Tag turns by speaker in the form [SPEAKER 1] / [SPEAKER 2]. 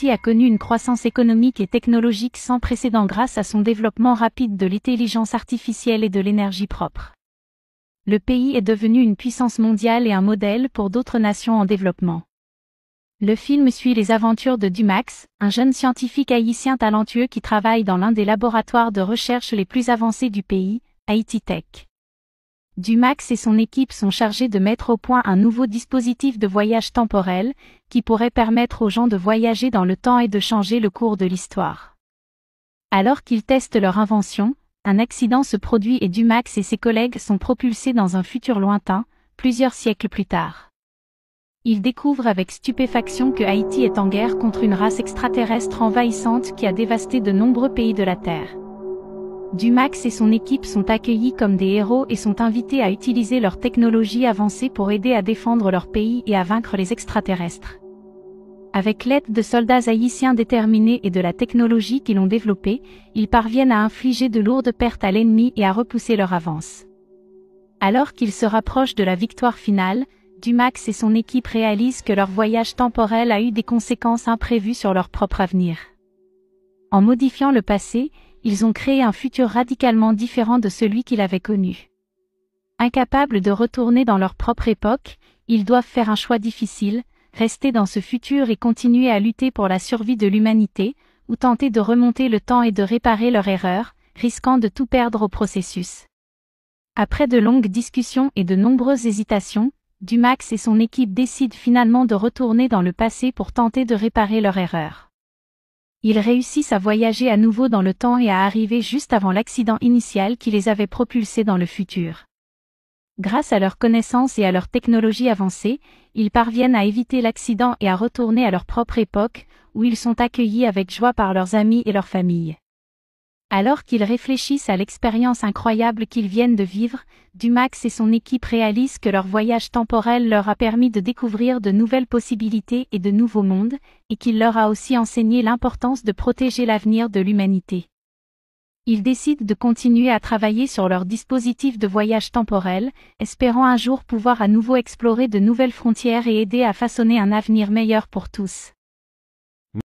[SPEAKER 1] Haïti a connu une croissance économique et technologique sans précédent grâce à son développement rapide de l'intelligence artificielle et de l'énergie propre. Le pays est devenu une puissance mondiale et un modèle pour d'autres nations en développement. Le film suit les aventures de Dumax, un jeune scientifique haïtien talentueux qui travaille dans l'un des laboratoires de recherche les plus avancés du pays, Haïti Tech. Dumax et son équipe sont chargés de mettre au point un nouveau dispositif de voyage temporel, qui pourrait permettre aux gens de voyager dans le temps et de changer le cours de l'histoire. Alors qu'ils testent leur invention, un accident se produit et Dumax et ses collègues sont propulsés dans un futur lointain, plusieurs siècles plus tard. Ils découvrent avec stupéfaction que Haïti est en guerre contre une race extraterrestre envahissante qui a dévasté de nombreux pays de la Terre. Dumax et son équipe sont accueillis comme des héros et sont invités à utiliser leur technologie avancée pour aider à défendre leur pays et à vaincre les extraterrestres. Avec l'aide de soldats haïtiens déterminés et de la technologie qu'ils ont développée, ils parviennent à infliger de lourdes pertes à l'ennemi et à repousser leur avance. Alors qu'ils se rapprochent de la victoire finale, Dumax et son équipe réalisent que leur voyage temporel a eu des conséquences imprévues sur leur propre avenir. En modifiant le passé, ils ont créé un futur radicalement différent de celui qu'ils avaient connu. Incapables de retourner dans leur propre époque, ils doivent faire un choix difficile, rester dans ce futur et continuer à lutter pour la survie de l'humanité, ou tenter de remonter le temps et de réparer leur erreur, risquant de tout perdre au processus. Après de longues discussions et de nombreuses hésitations, Dumax et son équipe décident finalement de retourner dans le passé pour tenter de réparer leur erreur. Ils réussissent à voyager à nouveau dans le temps et à arriver juste avant l'accident initial qui les avait propulsés dans le futur. Grâce à leurs connaissances et à leur technologie avancée, ils parviennent à éviter l'accident et à retourner à leur propre époque, où ils sont accueillis avec joie par leurs amis et leurs familles. Alors qu'ils réfléchissent à l'expérience incroyable qu'ils viennent de vivre, Dumax et son équipe réalisent que leur voyage temporel leur a permis de découvrir de nouvelles possibilités et de nouveaux mondes, et qu'il leur a aussi enseigné l'importance de protéger l'avenir de l'humanité. Ils décident de continuer à travailler sur leur dispositif de voyage temporel, espérant un jour pouvoir à nouveau explorer de nouvelles frontières et aider à façonner un avenir meilleur pour tous.